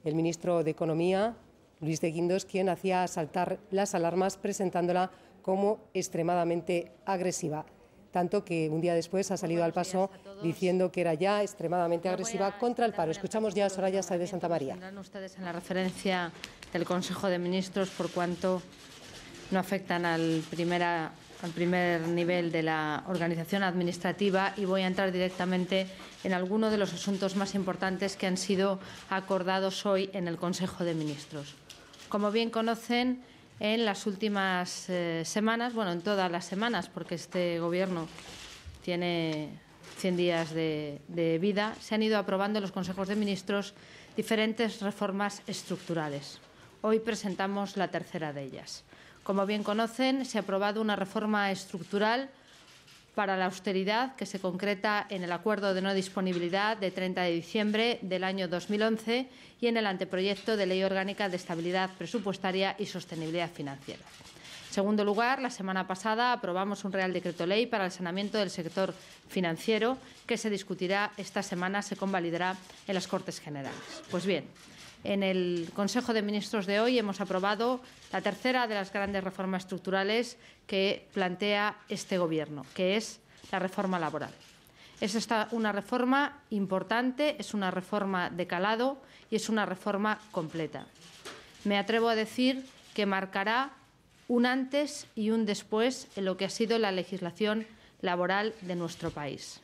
el ministro de Economía, Luis de Guindos, quien hacía saltar las alarmas presentándola como extremadamente agresiva. Tanto que un día después ha salido al paso diciendo que era ya extremadamente agresiva contra el paro. Escuchamos ya a Soraya Sáez de Santamaría. Tendrán ustedes en la referencia del Consejo de Ministros por cuanto no afectan al primer nivel de la organización administrativa, y voy a entrar directamente en alguno de los asuntos más importantes que han sido acordados hoy en el Consejo de Ministros. Como bien conocen, en las últimas semanas, bueno, en todas las semanas, porque este Gobierno tiene 100 días de vida, se han ido aprobando en los Consejos de Ministros diferentes reformas estructurales. Hoy presentamos la tercera de ellas. Como bien conocen, se ha aprobado una reforma estructural para la austeridad que se concreta en el Acuerdo de No Disponibilidad de 30 de diciembre del año 2011 y en el anteproyecto de Ley Orgánica de Estabilidad Presupuestaria y Sostenibilidad Financiera. En segundo lugar, la semana pasada aprobamos un Real Decreto Ley para el saneamiento del sector financiero que se discutirá esta semana, se convalidará en las Cortes Generales. Pues bien, en el Consejo de Ministros de hoy hemos aprobado la tercera de las grandes reformas estructurales que plantea este Gobierno, que es la reforma laboral. Es una reforma importante, es una reforma de calado y es una reforma completa. Me atrevo a decir que marcará un antes y un después en lo que ha sido la legislación laboral de nuestro país.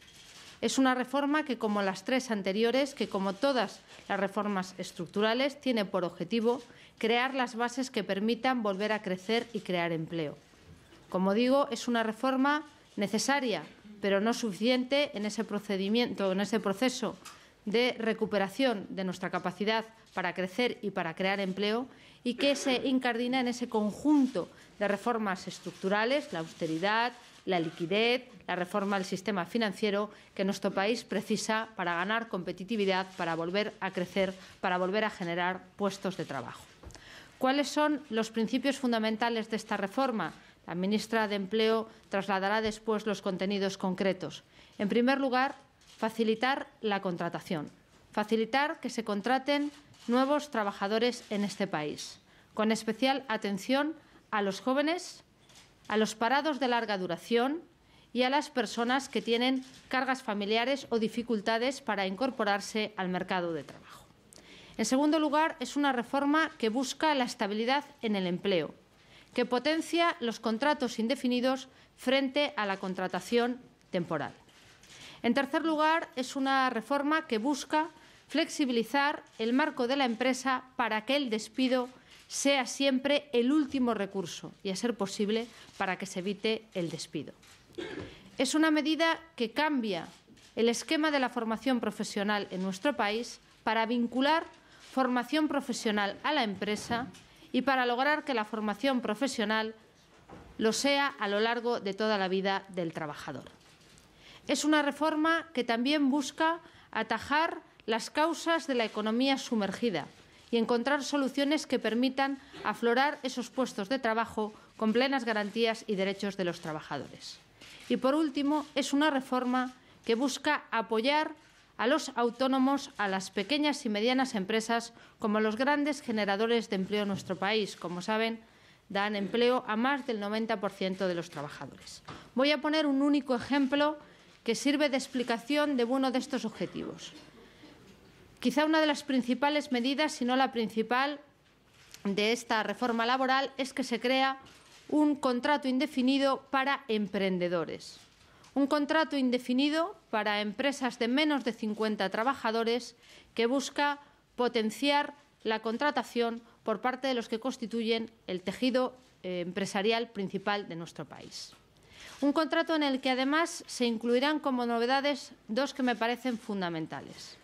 Es una reforma que, como las tres anteriores, que como todas las reformas estructurales, tiene por objetivo crear las bases que permitan volver a crecer y crear empleo. Como digo, es una reforma necesaria, pero no suficiente en ese procedimiento, en ese proceso de recuperación de nuestra capacidad para crecer y para crear empleo, y que se incardina en ese conjunto de reformas estructurales, la austeridad, la liquidez, la reforma del sistema financiero que nuestro país precisa para ganar competitividad, para volver a crecer, para volver a generar puestos de trabajo. ¿Cuáles son los principios fundamentales de esta reforma? La ministra de Empleo trasladará después los contenidos concretos. En primer lugar, facilitar la contratación, facilitar que se contraten nuevos trabajadores en este país, con especial atención a los jóvenes, a los parados de larga duración y a las personas que tienen cargas familiares o dificultades para incorporarse al mercado de trabajo. En segundo lugar, es una reforma que busca la estabilidad en el empleo, que potencia los contratos indefinidos frente a la contratación temporal. En tercer lugar, es una reforma que busca flexibilizar el marco de la empresa para que el despido sea siempre el último recurso y, a ser posible, para que se evite el despido. Es una medida que cambia el esquema de la formación profesional en nuestro país para vincular formación profesional a la empresa y para lograr que la formación profesional lo sea a lo largo de toda la vida del trabajador. Es una reforma que también busca atajar las causas de la economía sumergida y encontrar soluciones que permitan aflorar esos puestos de trabajo con plenas garantías y derechos de los trabajadores. Y, por último, es una reforma que busca apoyar a los autónomos, a las pequeñas y medianas empresas, como los grandes generadores de empleo en nuestro país. Como saben, dan empleo a más del 90% de los trabajadores. Voy a poner un único ejemplo que sirve de explicación de uno de estos objetivos. Quizá una de las principales medidas, si no la principal, de esta reforma laboral es que se crea un contrato indefinido para emprendedores. Un contrato indefinido para empresas de menos de 50 trabajadores que busca potenciar la contratación por parte de los que constituyen el tejido empresarial principal de nuestro país. Un contrato en el que, además, se incluirán como novedades dos que me parecen fundamentales.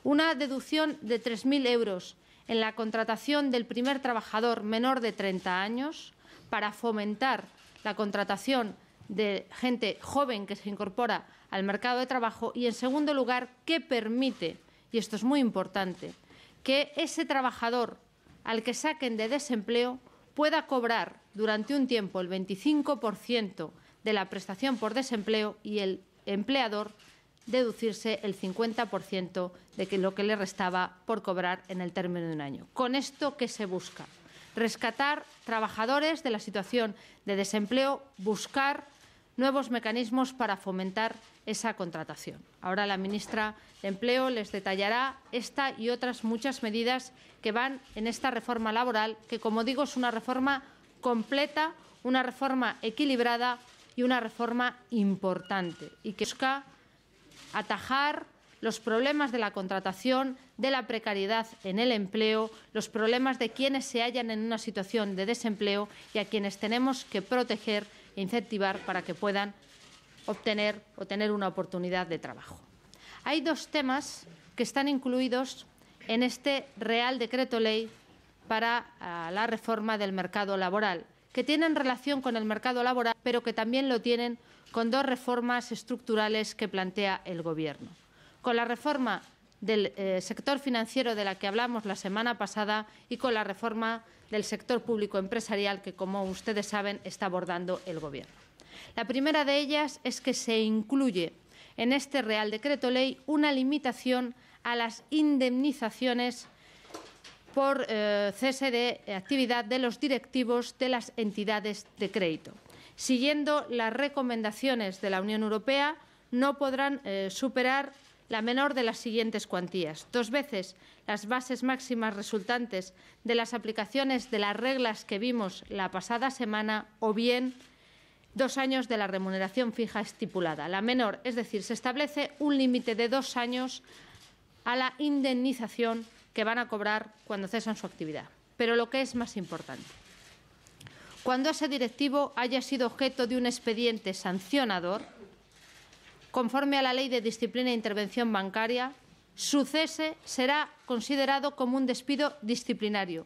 Una deducción de 3.000 euros en la contratación del primer trabajador menor de 30 años para fomentar la contratación de gente joven que se incorpora al mercado de trabajo y, en segundo lugar, que permite, y esto es muy importante, que ese trabajador al que saquen de desempleo pueda cobrar durante un tiempo el 25% de la prestación por desempleo y el empleador deducirse el 50% de lo que le restaba por cobrar en el término de un año. ¿Con esto qué se busca? Rescatar trabajadores de la situación de desempleo, buscar nuevos mecanismos para fomentar esa contratación. Ahora la ministra de Empleo les detallará esta y otras muchas medidas que van en esta reforma laboral, que, como digo, es una reforma completa, una reforma equilibrada y una reforma importante, y que busca atajar los problemas de la contratación, de la precariedad en el empleo, los problemas de quienes se hallan en una situación de desempleo y a quienes tenemos que proteger e incentivar para que puedan obtener o tener una oportunidad de trabajo. Hay dos temas que están incluidos en este Real Decreto Ley para la reforma del mercado laboral, que tienen relación con el mercado laboral, pero que también lo tienen con dos reformas estructurales que plantea el Gobierno. Con la reforma del sector financiero de la que hablamos la semana pasada y con la reforma del sector público empresarial que, como ustedes saben, está abordando el Gobierno. La primera de ellas es que se incluye en este Real Decreto Ley una limitación a las indemnizaciones por cese de actividad de los directivos de las entidades de crédito. Siguiendo las recomendaciones de la Unión Europea, no podrán superar la menor de las siguientes cuantías: 2 veces las bases máximas resultantes de las aplicaciones de las reglas que vimos la pasada semana, o bien 2 años de la remuneración fija estipulada. La menor, es decir, se establece un límite de 2 años a la indemnización que van a cobrar cuando cesan su actividad. Pero lo que es más importante, cuando ese directivo haya sido objeto de un expediente sancionador, conforme a la Ley de Disciplina e Intervención Bancaria, su cese será considerado como un despido disciplinario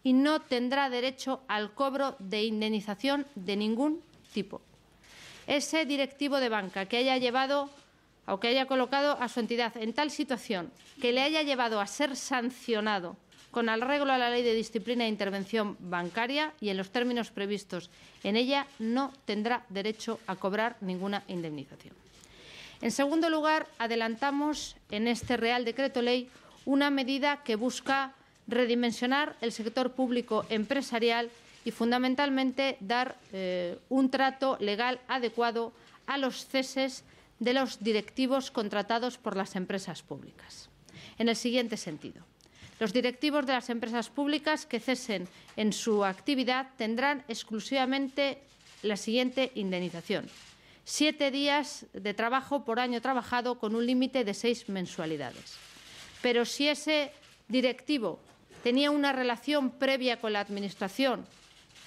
y no tendrá derecho al cobro de indemnización de ningún tipo. Ese directivo de banca que haya llevado o que haya colocado a su entidad en tal situación que le haya llevado a ser sancionado con arreglo a la Ley de Disciplina e Intervención Bancaria y en los términos previstos en ella, no tendrá derecho a cobrar ninguna indemnización. En segundo lugar, adelantamos en este Real Decreto Ley una medida que busca redimensionar el sector público empresarial y, fundamentalmente, dar un trato legal adecuado a los ceses de los directivos contratados por las empresas públicas. En el siguiente sentido: los directivos de las empresas públicas que cesen en su actividad tendrán exclusivamente la siguiente indemnización: 7 días de trabajo por año trabajado con un límite de 6 mensualidades. Pero si ese directivo tenía una relación previa con la Administración,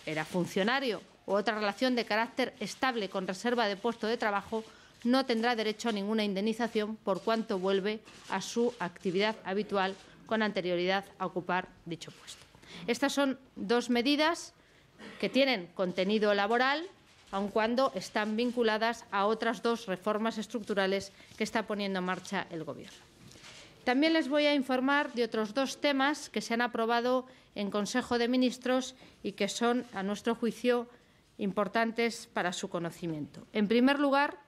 era funcionario o otra relación de carácter estable con reserva de puesto de trabajo, no tendrá derecho a ninguna indemnización por cuanto vuelve a su actividad habitual con anterioridad a ocupar dicho puesto. Estas son dos medidas que tienen contenido laboral, aun cuando están vinculadas a otras dos reformas estructurales que está poniendo en marcha el Gobierno. También les voy a informar de otros 2 temas que se han aprobado en Consejo de Ministros y que son, a nuestro juicio, importantes para su conocimiento. En primer lugar,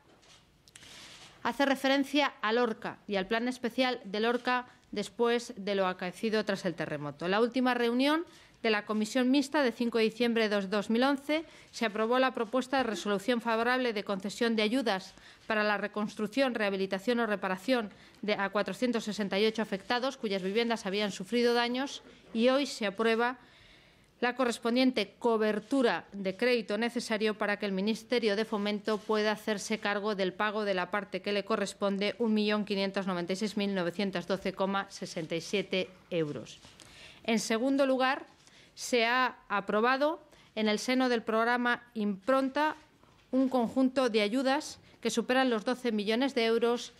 hace referencia al Lorca y al plan especial del Lorca después de lo acaecido tras el terremoto. La última reunión de la Comisión Mixta de 5 de diciembre de 2011 se aprobó la propuesta de resolución favorable de concesión de ayudas para la reconstrucción, rehabilitación o reparación a 468 afectados cuyas viviendas habían sufrido daños, y hoy se aprueba la correspondiente cobertura de crédito necesario para que el Ministerio de Fomento pueda hacerse cargo del pago de la parte que le corresponde, 1.596.912,67 euros. En segundo lugar, se ha aprobado en el seno del programa Impronta un conjunto de ayudas que superan los 12 millones de euros,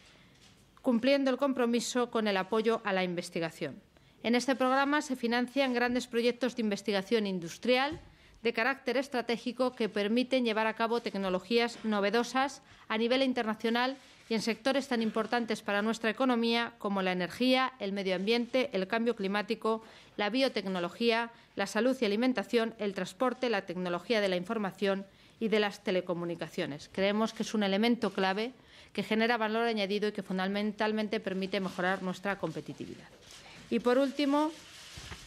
cumpliendo el compromiso con el apoyo a la investigación. En este programa se financian grandes proyectos de investigación industrial de carácter estratégico que permiten llevar a cabo tecnologías novedosas a nivel internacional y en sectores tan importantes para nuestra economía como la energía, el medio ambiente, el cambio climático, la biotecnología, la salud y alimentación, el transporte, la tecnología de la información y de las telecomunicaciones. Creemos que es un elemento clave que genera valor añadido y que fundamentalmente permite mejorar nuestra competitividad. Y, por último,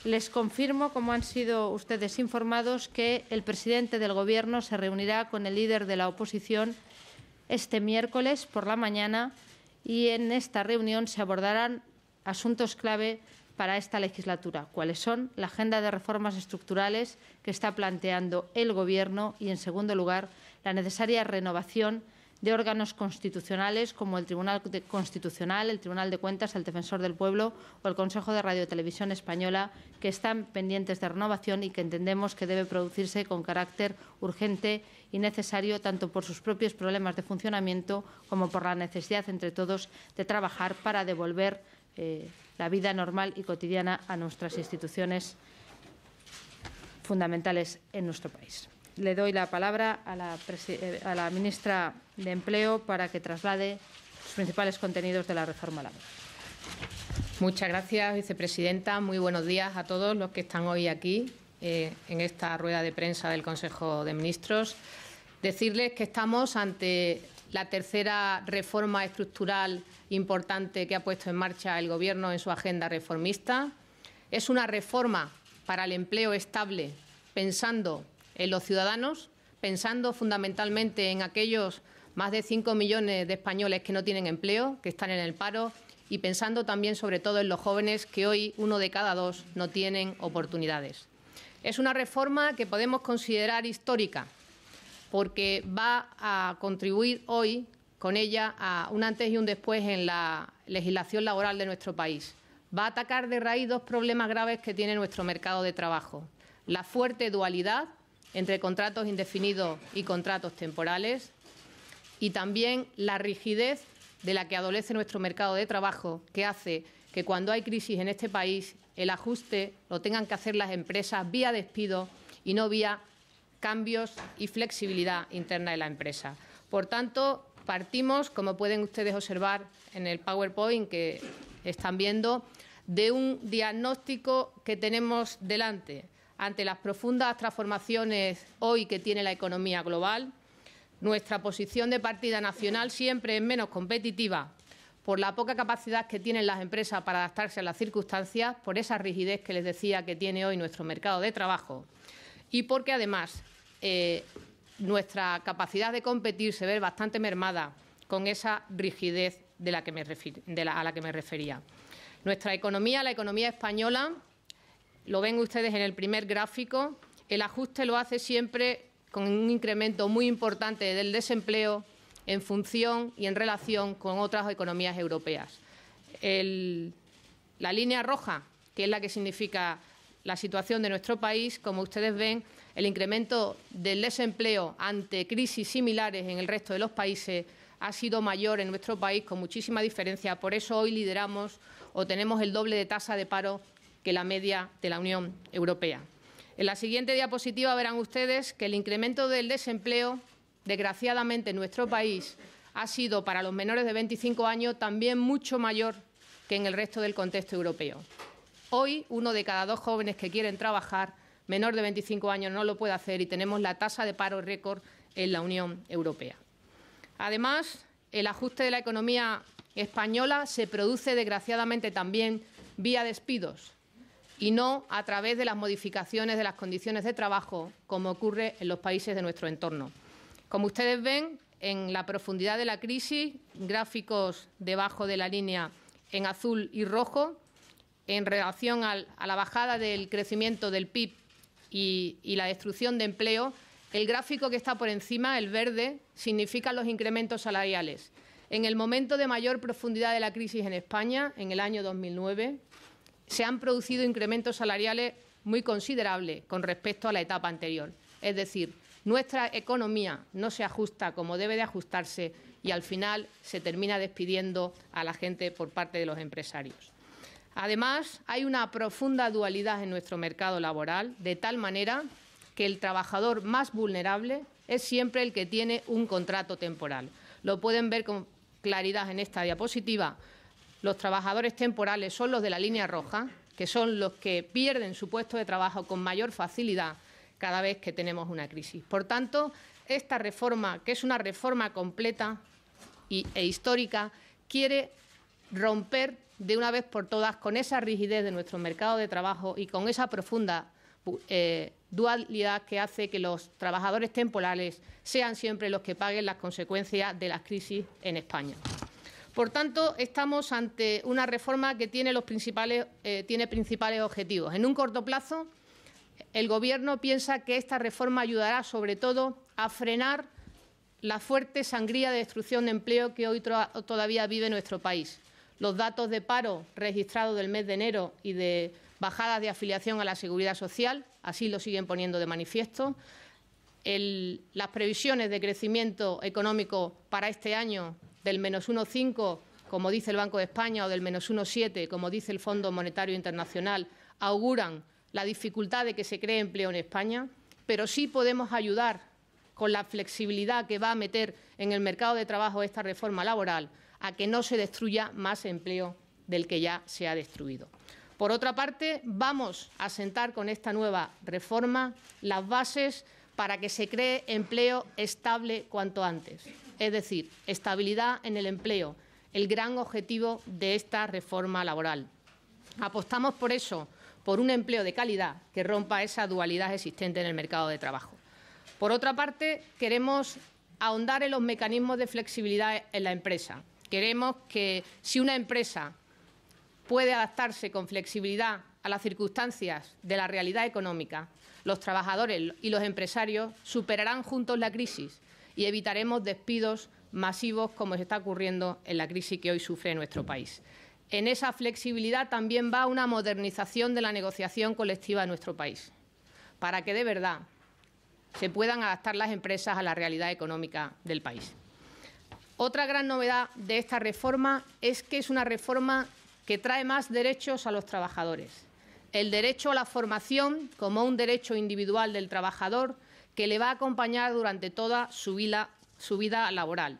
les confirmo, como han sido ustedes informados, que el presidente del Gobierno se reunirá con el líder de la oposición este miércoles por la mañana y en esta reunión se abordarán asuntos clave para esta legislatura, cuáles son la agenda de reformas estructurales que está planteando el Gobierno y, en segundo lugar, la necesaria renovación de órganos constitucionales como el Tribunal Constitucional, el Tribunal de Cuentas, el Defensor del Pueblo o el Consejo de Radio y Televisión Española, que están pendientes de renovación y que entendemos que debe producirse con carácter urgente y necesario, tanto por sus propios problemas de funcionamiento como por la necesidad entre todos de trabajar para devolver la vida normal y cotidiana a nuestras instituciones fundamentales en nuestro país. Le doy la palabra a la ministra de Empleo para que traslade los principales contenidos de la reforma laboral. Muchas gracias, vicepresidenta. Muy buenos días a todos los que están hoy aquí en esta rueda de prensa del Consejo de Ministros. Decirles que estamos ante la tercera reforma estructural importante que ha puesto en marcha el Gobierno en su agenda reformista. Es una reforma para el empleo estable, pensando en los ciudadanos, pensando fundamentalmente en aquellos más de 5 millones de españoles que no tienen empleo, que están en el paro, y pensando también, sobre todo, en los jóvenes, que hoy 1 de cada 2 no tienen oportunidades. Es una reforma que podemos considerar histórica, porque va a contribuir hoy con ella a un antes y un después en la legislación laboral de nuestro país. Va a atacar de raíz 2 problemas graves que tiene nuestro mercado de trabajo: la fuerte dualidad entre contratos indefinidos y contratos temporales, y también la rigidez de la que adolece nuestro mercado de trabajo, que hace que cuando hay crisis en este país el ajuste lo tengan que hacer las empresas vía despido y no vía cambios y flexibilidad interna de la empresa. Por tanto, partimos, como pueden ustedes observar en el PowerPoint que están viendo, de un diagnóstico que tenemos delante ante las profundas transformaciones hoy que tiene la economía global. Nuestra posición de partida nacional siempre es menos competitiva por la poca capacidad que tienen las empresas para adaptarse a las circunstancias, por esa rigidez que les decía que tiene hoy nuestro mercado de trabajo y porque, además, nuestra capacidad de competir se ve bastante mermada con esa rigidez a la que me refería. Nuestra economía, la economía española, lo ven ustedes en el primer gráfico, el ajuste lo hace siempre con un incremento muy importante del desempleo en función y en relación con otras economías europeas. La línea roja, que es la que significa la situación de nuestro país, como ustedes ven, el incremento del desempleo ante crisis similares en el resto de los países ha sido mayor en nuestro país con muchísima diferencia. Por eso hoy lideramos o tenemos el doble de tasa de paro que la media de la Unión Europea. En la siguiente diapositiva verán ustedes que el incremento del desempleo, desgraciadamente en nuestro país, ha sido para los menores de 25 años también mucho mayor que en el resto del contexto europeo. Hoy, 1 de cada 2 jóvenes que quieren trabajar, menor de 25 años, no lo puede hacer y tenemos la tasa de paro récord en la Unión Europea. Además, el ajuste de la economía española se produce, desgraciadamente, también vía despidos y no a través de las modificaciones de las condiciones de trabajo, como ocurre en los países de nuestro entorno. Como ustedes ven, en la profundidad de la crisis, gráficos debajo de la línea en azul y rojo, en relación a la bajada del crecimiento del PIB y la destrucción de empleo, el gráfico que está por encima, el verde, significa los incrementos salariales. En el momento de mayor profundidad de la crisis en España, en el año 2009, se han producido incrementos salariales muy considerables con respecto a la etapa anterior. Es decir, nuestra economía no se ajusta como debe de ajustarse y al final se termina despidiendo a la gente por parte de los empresarios. Además, hay una profunda dualidad en nuestro mercado laboral, de tal manera que el trabajador más vulnerable es siempre el que tiene un contrato temporal. Lo pueden ver con claridad en esta diapositiva. Los trabajadores temporales son los de la línea roja, que son los que pierden su puesto de trabajo con mayor facilidad cada vez que tenemos una crisis. Por tanto, esta reforma, que es una reforma completa, e histórica, quiere romper de una vez por todas con esa rigidez de nuestro mercado de trabajo y con esa profunda dualidad que hace que los trabajadores temporales sean siempre los que paguen las consecuencias de las crisis en España. Por tanto, estamos ante una reforma que tiene principales objetivos. En un corto plazo, el Gobierno piensa que esta reforma ayudará sobre todo a frenar la fuerte sangría de destrucción de empleo que hoy todavía vive nuestro país. Los datos de paro registrados del mes de enero y de bajadas de afiliación a la Seguridad Social así lo siguen poniendo de manifiesto. Las previsiones de crecimiento económico para este año del -1,5, como dice el Banco de España, o del -1,7, como dice el Fondo Monetario Internacional, auguran la dificultad de que se cree empleo en España, pero sí podemos ayudar con la flexibilidad que va a meter en el mercado de trabajo esta reforma laboral a que no se destruya más empleo del que ya se ha destruido. Por otra parte, vamos a sentar con esta nueva reforma las bases para que se cree empleo estable cuanto antes, es decir, estabilidad en el empleo, el gran objetivo de esta reforma laboral. Apostamos por eso, por un empleo de calidad que rompa esa dualidad existente en el mercado de trabajo. Por otra parte, queremos ahondar en los mecanismos de flexibilidad en la empresa. Queremos que si una empresa puede adaptarse con flexibilidad a las circunstancias de la realidad económica, los trabajadores y los empresarios superarán juntos la crisis y evitaremos despidos masivos como se está ocurriendo en la crisis que hoy sufre nuestro país. En esa flexibilidad también va una modernización de la negociación colectiva en nuestro país, para que de verdad se puedan adaptar las empresas a la realidad económica del país. Otra gran novedad de esta reforma es que es una reforma que trae más derechos a los trabajadores. El derecho a la formación como un derecho individual del trabajador que le va a acompañar durante toda su vida laboral.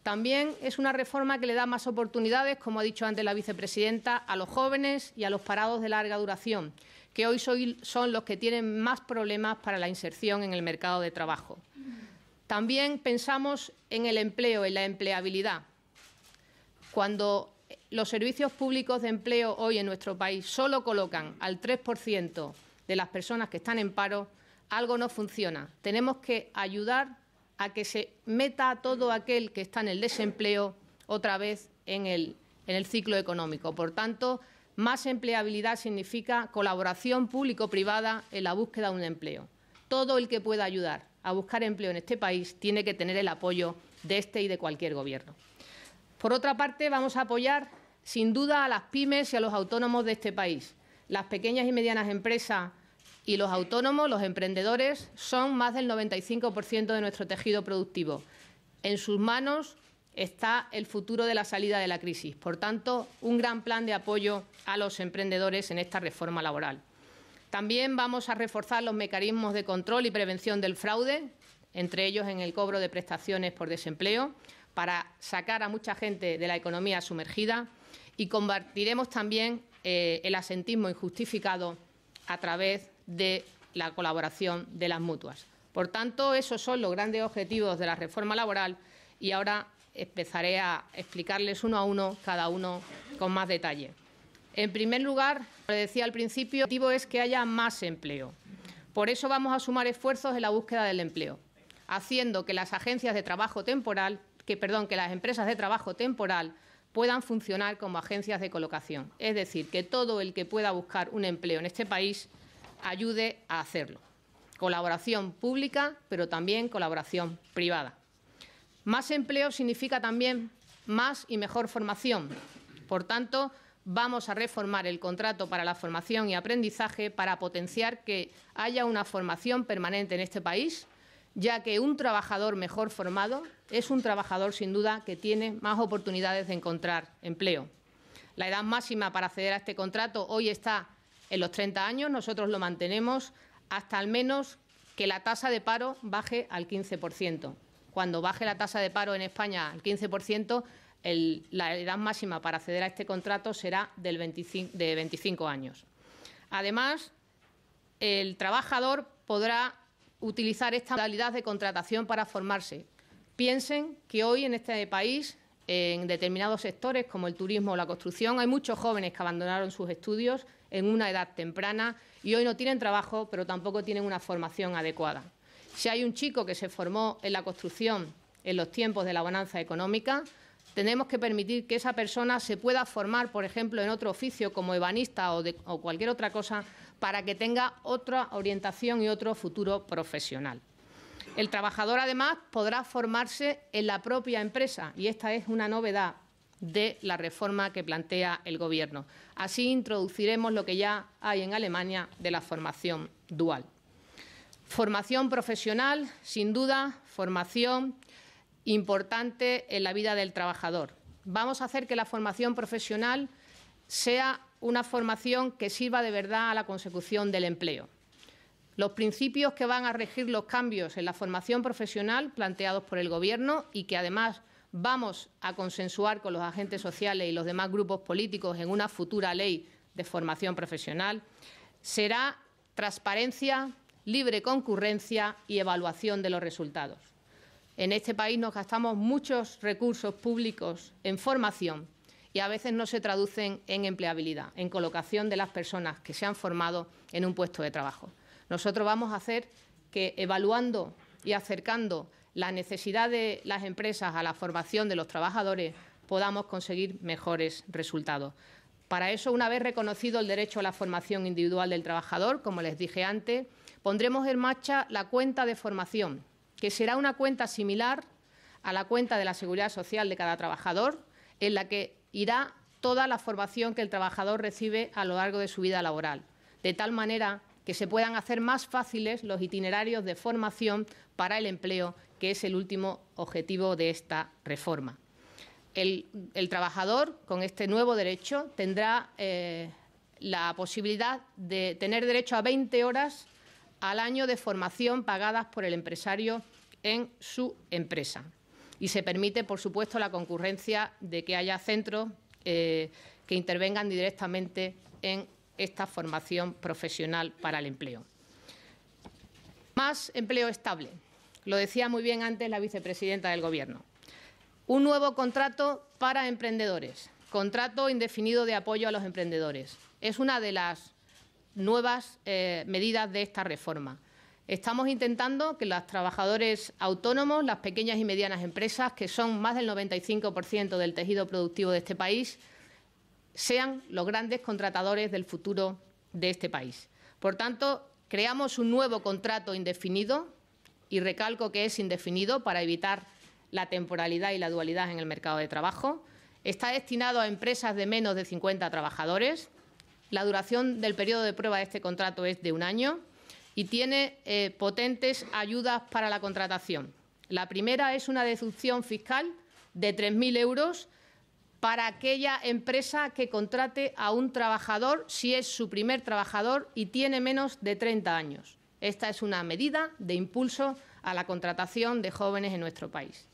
También es una reforma que le da más oportunidades, como ha dicho antes la vicepresidenta, a los jóvenes y a los parados de larga duración, que hoy son los que tienen más problemas para la inserción en el mercado de trabajo. También pensamos en el empleo, en la empleabilidad. Cuando los servicios públicos de empleo hoy en nuestro país solo colocan al 3% de las personas que están en paro, algo no funciona. Tenemos que ayudar a que se meta a todo aquel que está en el desempleo otra vez en el ciclo económico. Por tanto, más empleabilidad significa colaboración público-privada en la búsqueda de un empleo. Todo el que pueda ayudar a buscar empleo en este país tiene que tener el apoyo de este y de cualquier Gobierno. Por otra parte, vamos a apoyar sin duda a las pymes y a los autónomos de este país. Las pequeñas y medianas empresas y los autónomos, los emprendedores, son más del 95% de nuestro tejido productivo. En sus manos está el futuro de la salida de la crisis. Por tanto, un gran plan de apoyo a los emprendedores en esta reforma laboral. También vamos a reforzar los mecanismos de control y prevención del fraude, entre ellos en el cobro de prestaciones por desempleo, para sacar a mucha gente de la economía sumergida, y combatiremos también el absentismo injustificado a través de la colaboración de las mutuas. Por tanto, esos son los grandes objetivos de la reforma laboral y ahora empezaré a explicarles uno a uno, cada uno con más detalle. En primer lugar, como decía al principio, el objetivo es que haya más empleo. Por eso vamos a sumar esfuerzos en la búsqueda del empleo, haciendo que las agencias de trabajo temporal, que las empresas de trabajo temporal puedan funcionar como agencias de colocación. Es decir, que todo el que pueda buscar un empleo en este país ayude a hacerlo. Colaboración pública, pero también colaboración privada. Más empleo significa también más y mejor formación. Por tanto, vamos a reformar el contrato para la formación y aprendizaje para potenciar que haya una formación permanente en este país, ya que un trabajador mejor formado es un trabajador, sin duda, que tiene más oportunidades de encontrar empleo. La edad máxima para acceder a este contrato hoy está en los 30 años. Nosotros lo mantenemos hasta al menos que la tasa de paro baje al 15%. Cuando baje la tasa de paro en España al 15%, la edad máxima para acceder a este contrato será de 25 años. Además, el trabajador podrá utilizar esta modalidad de contratación para formarse, Piensen que hoy en este país, en determinados sectores como el turismo o la construcción, hay muchos jóvenes que abandonaron sus estudios en una edad temprana y hoy no tienen trabajo, pero tampoco tienen una formación adecuada. Si hay un chico que se formó en la construcción en los tiempos de la bonanza económica, tenemos que permitir que esa persona se pueda formar, por ejemplo, en otro oficio como ebanista o cualquier otra cosa, para que tenga otra orientación y otro futuro profesional. El trabajador, además, podrá formarse en la propia empresa y esta es una novedad de la reforma que plantea el Gobierno. Así introduciremos lo que ya hay en Alemania de la formación dual. Formación profesional, sin duda, formación importante en la vida del trabajador. Vamos a hacer que la formación profesional sea una formación que sirva de verdad a la consecución del empleo. Los principios que van a regir los cambios en la formación profesional planteados por el Gobierno y que además vamos a consensuar con los agentes sociales y los demás grupos políticos en una futura ley de formación profesional será transparencia, libre concurrencia y evaluación de los resultados. En este país nos gastamos muchos recursos públicos en formación y a veces no se traducen en empleabilidad, en colocación de las personas que se han formado en un puesto de trabajo. Nosotros vamos a hacer que, evaluando y acercando la necesidad de las empresas a la formación de los trabajadores, podamos conseguir mejores resultados. Para eso, una vez reconocido el derecho a la formación individual del trabajador, como les dije antes, pondremos en marcha la cuenta de formación, que será una cuenta similar a la cuenta de la Seguridad Social de cada trabajador, en la que irá toda la formación que el trabajador recibe a lo largo de su vida laboral, de tal manera que se puedan hacer más fáciles los itinerarios de formación para el empleo, que es el último objetivo de esta reforma. El trabajador, con este nuevo derecho, tendrá la posibilidad de tener derecho a 20 horas al año de formación pagadas por el empresario en su empresa. Y se permite, por supuesto, la concurrencia de que haya centros que intervengan directamente en esta formación profesional para el empleo. Más empleo estable. Lo decía muy bien antes la vicepresidenta del Gobierno. Un nuevo contrato para emprendedores, contrato indefinido de apoyo a los emprendedores. Es una de las nuevas medidas de esta reforma. Estamos intentando que los trabajadores autónomos, las pequeñas y medianas empresas, que son más del 95% del tejido productivo de este país, sean los grandes contratadores del futuro de este país. Por tanto, creamos un nuevo contrato indefinido, y recalco que es indefinido para evitar la temporalidad y la dualidad en el mercado de trabajo. Está destinado a empresas de menos de 50 trabajadores. La duración del periodo de prueba de este contrato es de 1 año y tiene potentes ayudas para la contratación. La primera es una deducción fiscal de 3.000 euros para aquella empresa que contrate a un trabajador si es su primer trabajador y tiene menos de 30 años. Esta es una medida de impulso a la contratación de jóvenes en nuestro país.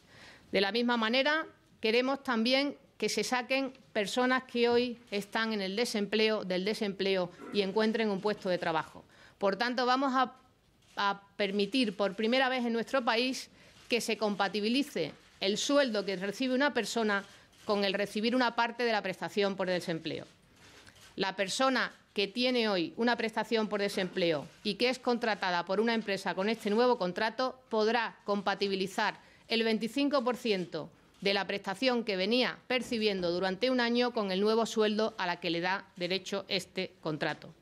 De la misma manera, queremos también que se saquen personas que hoy están en el desempleo, del desempleo y encuentren un puesto de trabajo. Por tanto, vamos a permitir por primera vez en nuestro país que se compatibilice el sueldo que recibe una persona con el recibir una parte de la prestación por desempleo. La persona que tiene hoy una prestación por desempleo y que es contratada por una empresa con este nuevo contrato podrá compatibilizar el 25% de la prestación que venía percibiendo durante 1 año con el nuevo sueldo a la que le da derecho este contrato.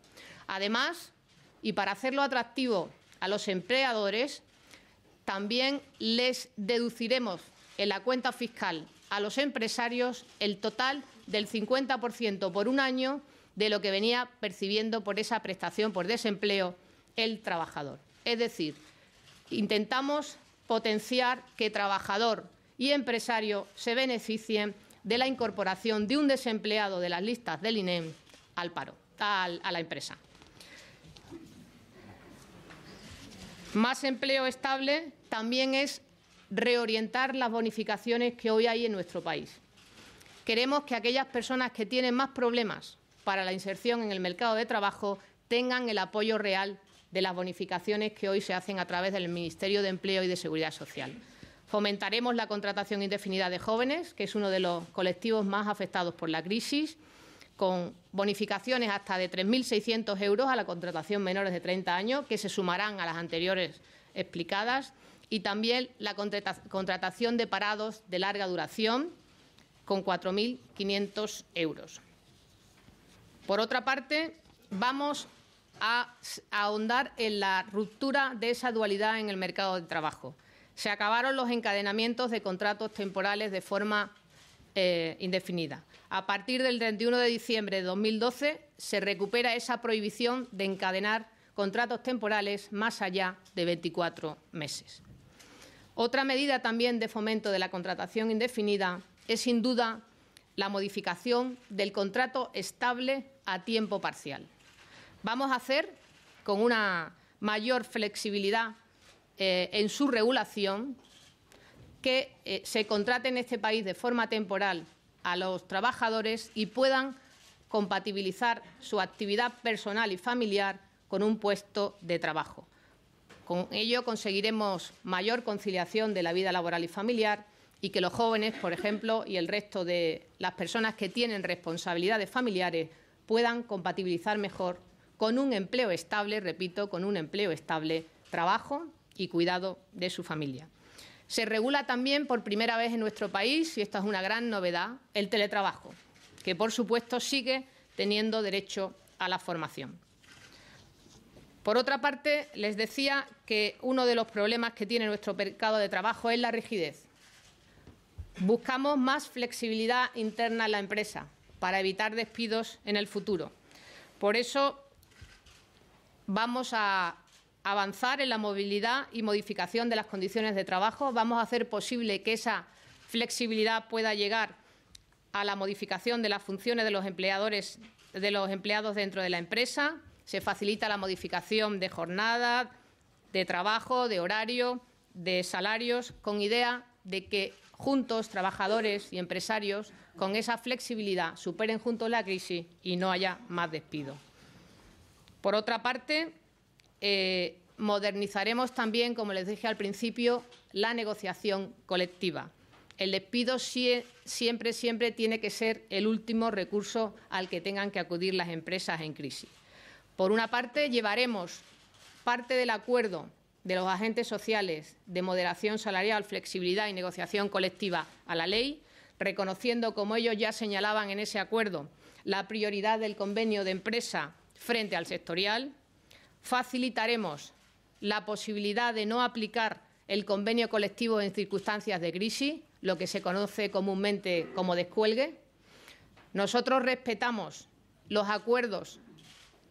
Además, y para hacerlo atractivo a los empleadores, también les deduciremos en la cuenta fiscal a los empresarios el total del 50% por 1 año de lo que venía percibiendo por esa prestación por desempleo el trabajador. Es decir, intentamos potenciar que trabajador y empresario se beneficien de la incorporación de un desempleado de las listas del INEM al paro, a la empresa. Más empleo estable también es reorientar las bonificaciones que hoy hay en nuestro país. Queremos que aquellas personas que tienen más problemas para la inserción en el mercado de trabajo tengan el apoyo real de las bonificaciones que hoy se hacen a través del Ministerio de Empleo y de Seguridad Social. Fomentaremos la contratación indefinida de jóvenes, que es uno de los colectivos más afectados por la crisis, con bonificaciones hasta de 3.600 euros a la contratación menores de 30 años, que se sumarán a las anteriores explicadas, y también la contratación de parados de larga duración, con 4.500 euros. Por otra parte, vamos a ahondar en la ruptura de esa dualidad en el mercado de trabajo. Se acabaron los encadenamientos de contratos temporales de forma indefinida. A partir del 31 de diciembre de 2012 se recupera esa prohibición de encadenar contratos temporales más allá de 24 meses. Otra medida también de fomento de la contratación indefinida es, sin duda, la modificación del contrato estable a tiempo parcial. Vamos a hacer, con una mayor flexibilidad en su regulación, que se contrate en este país de forma temporal a los trabajadores y puedan compatibilizar su actividad personal y familiar con un puesto de trabajo. Con ello conseguiremos mayor conciliación de la vida laboral y familiar y que los jóvenes, por ejemplo, y el resto de las personas que tienen responsabilidades familiares puedan compatibilizar mejor con un empleo estable, repito, con un empleo estable, trabajo y cuidado de su familia. Se regula también por primera vez en nuestro país, y esta es una gran novedad, el teletrabajo, que por supuesto sigue teniendo derecho a la formación. Por otra parte, les decía que uno de los problemas que tiene nuestro mercado de trabajo es la rigidez. Buscamos más flexibilidad interna en la empresa para evitar despidos en el futuro. Por eso vamos a avanzar en la movilidad y modificación de las condiciones de trabajo. Vamos a hacer posible que esa flexibilidad pueda llegar a la modificación de las funciones de los empleados dentro de la empresa. Se facilita la modificación de jornada, de trabajo, de horario, de salarios, con idea de que juntos, trabajadores y empresarios, con esa flexibilidad, superen juntos la crisis y no haya más despidos. Por otra parte, modernizaremos también, como les dije al principio, la negociación colectiva. El despido siempre tiene que ser el último recurso al que tengan que acudir las empresas en crisis. Por una parte, llevaremos parte del acuerdo de los agentes sociales de moderación salarial, flexibilidad y negociación colectiva a la ley, reconociendo, como ellos ya señalaban en ese acuerdo, la prioridad del convenio de empresa frente al sectorial. Facilitaremos la posibilidad de no aplicar el convenio colectivo en circunstancias de crisis, lo que se conoce comúnmente como descuelgue. Nosotros respetamos los acuerdos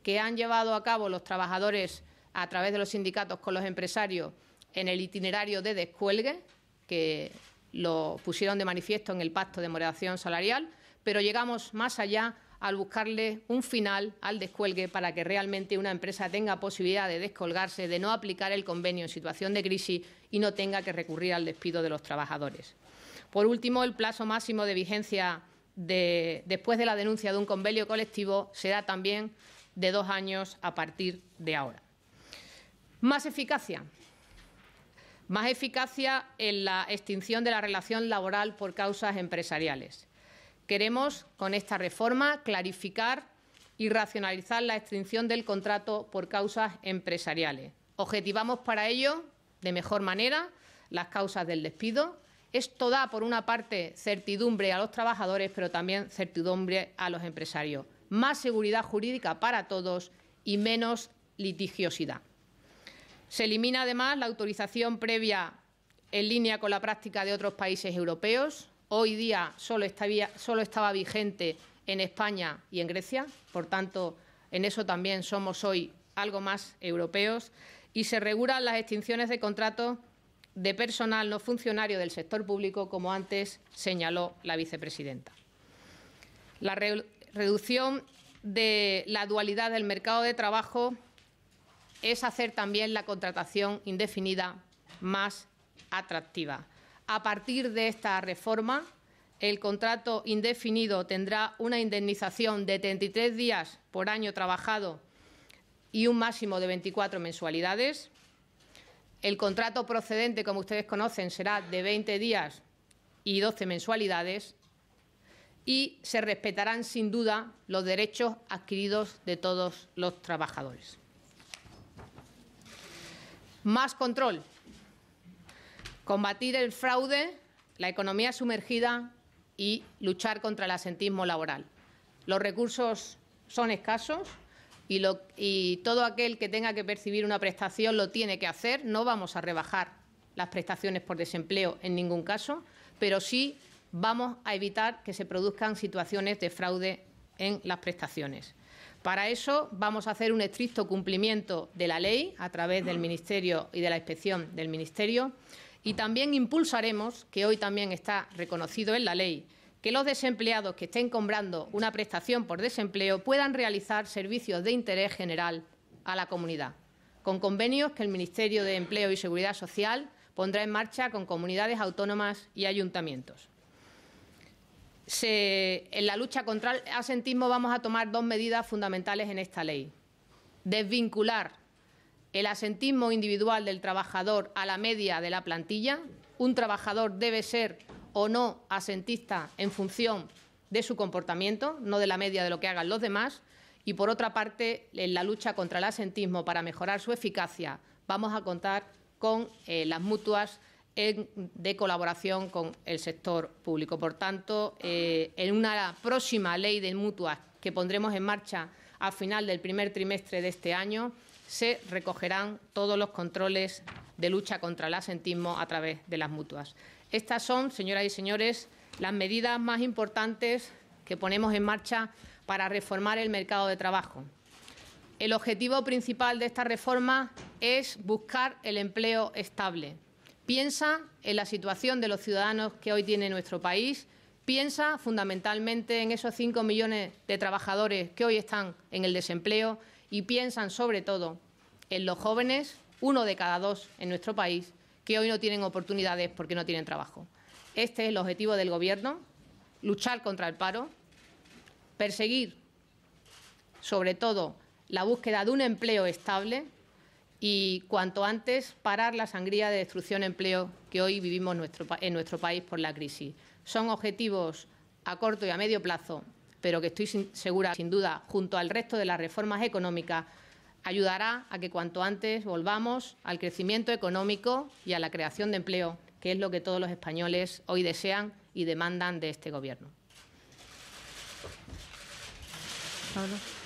que han llevado a cabo los trabajadores a través de los sindicatos con los empresarios en el itinerario de descuelgue, que lo pusieron de manifiesto en el Pacto de Moderación Salarial, pero llegamos más allá al buscarle un final al descuelgue para que realmente una empresa tenga posibilidad de descolgarse, de no aplicar el convenio en situación de crisis y no tenga que recurrir al despido de los trabajadores. Por último, el plazo máximo de vigencia después de la denuncia de un convenio colectivo será también de 2 años a partir de ahora. Más eficacia. Más eficacia en la extinción de la relación laboral por causas empresariales. Queremos, con esta reforma, clarificar y racionalizar la extinción del contrato por causas empresariales. Objetivamos para ello, de mejor manera, las causas del despido. Esto da, por una parte, certidumbre a los trabajadores, pero también certidumbre a los empresarios. Más seguridad jurídica para todos y menos litigiosidad. Se elimina, además, la autorización previa en línea con la práctica de otros países europeos. Hoy día solo estaba vigente en España y en Grecia. Por tanto, en eso también somos hoy algo más europeos. Y se regulan las extinciones de contratos de personal no funcionario del sector público, como antes señaló la vicepresidenta. La reducción de la dualidad del mercado de trabajo es hacer también la contratación indefinida más atractiva. A partir de esta reforma, el contrato indefinido tendrá una indemnización de 33 días por año trabajado y un máximo de 24 mensualidades. El contrato procedente, como ustedes conocen, será de 20 días y 12 mensualidades y se respetarán, sin duda, los derechos adquiridos de todos los trabajadores. Más control. Combatir el fraude, la economía sumergida y luchar contra el absentismo laboral. Los recursos son escasos y todo aquel que tenga que percibir una prestación lo tiene que hacer. No vamos a rebajar las prestaciones por desempleo en ningún caso, pero sí vamos a evitar que se produzcan situaciones de fraude en las prestaciones. Para eso vamos a hacer un estricto cumplimiento de la ley a través del Ministerio y de la inspección del Ministerio y también impulsaremos, que hoy también está reconocido en la ley, que los desempleados que estén cobrando una prestación por desempleo puedan realizar servicios de interés general a la comunidad, con convenios que el Ministerio de Empleo y Seguridad Social pondrá en marcha con comunidades autónomas y ayuntamientos. En la lucha contra el absentismo vamos a tomar dos medidas fundamentales en esta ley. Desvincular el absentismo individual del trabajador a la media de la plantilla. Un trabajador debe ser o no absentista en función de su comportamiento, no de la media de lo que hagan los demás. Y, por otra parte, en la lucha contra el absentismo, para mejorar su eficacia, vamos a contar con las mutuas de colaboración con el sector público. Por tanto, en una próxima ley de mutuas que pondremos en marcha al final del primer trimestre de este año, se recogerán todos los controles de lucha contra el absentismo a través de las mutuas. Estas son, señoras y señores, las medidas más importantes que ponemos en marcha para reformar el mercado de trabajo. El objetivo principal de esta reforma es buscar el empleo estable. Piensa en la situación de los ciudadanos que hoy tiene nuestro país, piensa fundamentalmente en esos 5 millones de trabajadores que hoy están en el desempleo y piensan sobre todo en los jóvenes, 1 de cada 2 en nuestro país, que hoy no tienen oportunidades porque no tienen trabajo. Este es el objetivo del Gobierno, luchar contra el paro, perseguir sobre todo la búsqueda de un empleo estable y, cuanto antes, parar la sangría de destrucción de empleo que hoy vivimos en nuestro país por la crisis. Son objetivos a corto y a medio plazo, pero que estoy segura, sin duda, junto al resto de las reformas económicas, ayudará a que cuanto antes volvamos al crecimiento económico y a la creación de empleo, que es lo que todos los españoles hoy desean y demandan de este Gobierno. Pablo.